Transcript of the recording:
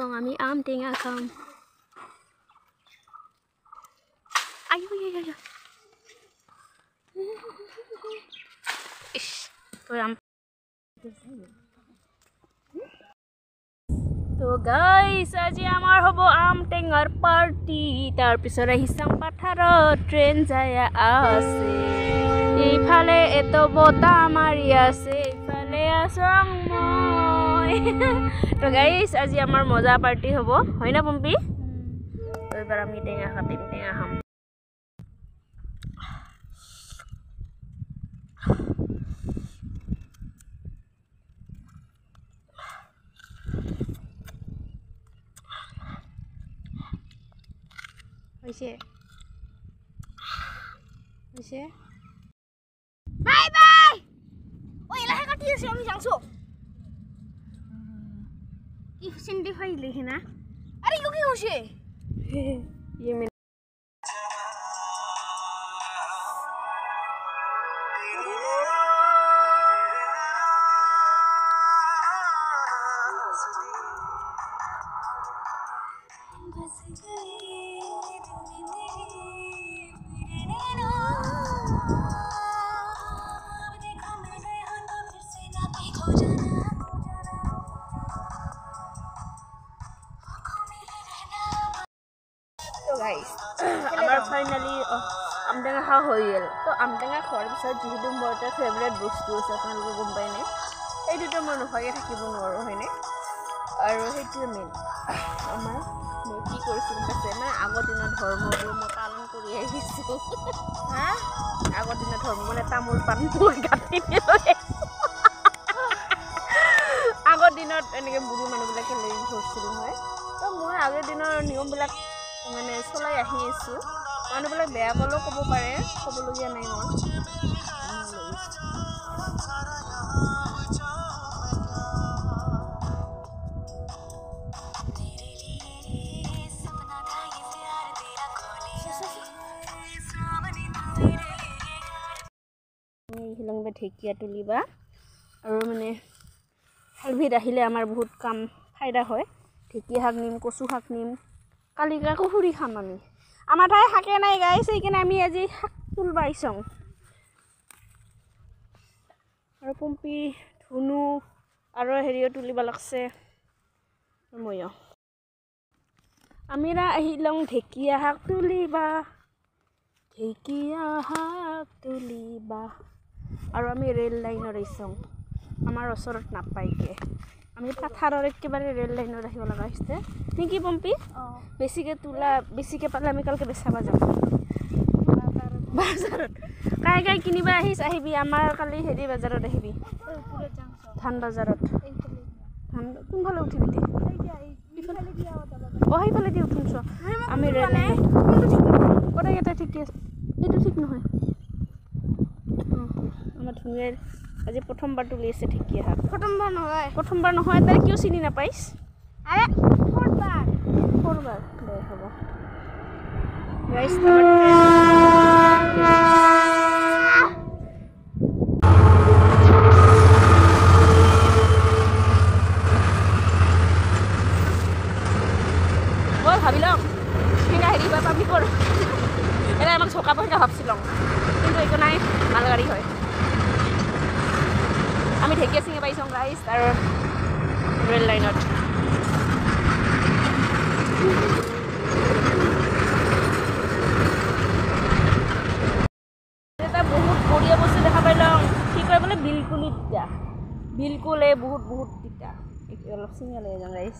Bong ami am tingga kam. Ayo. Ish, to am. তো guys আজি আমার হবো আম টেঙার পার্টি তার পিছরে হিসাম পাথারত ট্রেন যায় আছে এইফালে এত বতা মারি আছে এইফালে আসং মই তো গাইস আজি আমার মজা পার্টি হবো হয় না পম্পি এবার আমি টেঙা খাটিম টেঙা খাম Oye. Bye bye. Oye, la gente tiene siapa yang so? Ih, sendiri file lagi na? Are you okay, Oye? Ye men. So guys, our finally আমটেঙা খা হৈ গেল তো আমটেঙা খোৱাৰ পিছত যিহেতু মোৰ এটা ফেভৰেট বস্তু আছে আপোনালোকে গম পায় নে এইটো মই নোখোৱাকৈ থাকিব নোৱাৰো হয়নে আৰু সেইটো মেইন আমাৰ মই কি কৰিছো আছে মানে আগৰ দিনৰ ধৰ্মবোৰ মই পালন কৰি আহিছো হা আগৰ দিনৰ ধৰ্ম মানে তামোল পাণ মই কাটি লৈ আগৰ দিনত এনেকৈ বুঢ়ী মানুহবিলাকে লৈ ঘূৰিছিল হয় তো মই আগৰ দিনৰ নিয়মবিলাক মানে চলাই আহি আছো মানুহবিলাক বেয়া ক'লেও ক'ব পাৰে ক'বলগীয়া নাই মই হিলংবে ঢেকীয়া তুলিবা আৰু মানে হালভিত আহিলে আমাৰ বহুত কাম ফায়দা হয় ঢেকীয়া শাক নিম কচু শাক নিম কালিকা কুহুৰি খাম আমি আমাৰ ঠাই শাকে নাই গাইছ সেইকাৰণে আমি আজি শাক তুলবা আহিছোঁ আৰু পম্পি ধুনু আৰু হেৰিও তুলিব লাগছে ময়ো আমিৰা আহিলং ঢেকীয়া শাক তুলিবা আৰু আমি ৰেল লাইনত আহিছোঁ আমাৰ ওচৰত নাপায়গে আমি পাথাৰৰ একেবাৰে ৰেল লাইনত আহিব লগা হৈছে নেকি পম্পি বেছিকৈ তোলা বেছিকৈ পালে আমি কালকে বেচাব যাম বাজাৰত কাই কিনিবা আহিবি আমাৰ কালি হেৰি বাজাৰত আহিবি ধান বাজাৰত ধান কোনফালে উঠিবি সেইফালে দি উঠিম চ আমি ৰেল লাইনত গোটেইকেইটা ঠিকে আছে এইটো ঠিক নহয় আমাৰ ধুনীয়াৰ আজি প্ৰথমবাৰ তুলি আছে ঢেকীয়া শাক প্ৰথমবাৰ নহয় তাই কিয় চিনি নাপাইছ আৰে ফৰবাৰ দে হ'ব গাইছ মই ভাবিলং ঠেঙা হেৰি বা পাবি কৰ এনে আমাক চকাব সেনেকৈ ভাবছিলং কিন্তু একো নাই মালগাড়ী হয় আমি ঢেকীয়া চিঙি পাইছোঁ গাইছ আৰু ৰেল লাইনত এটা বহুত বঢ়িয়া বস্তু দেখা পাইলং কি কয় বোলে বিলকুলি তিতা বিলকুল এই বহুত তিতা অলপ চিঙি লৈ যাওঁ গাইছ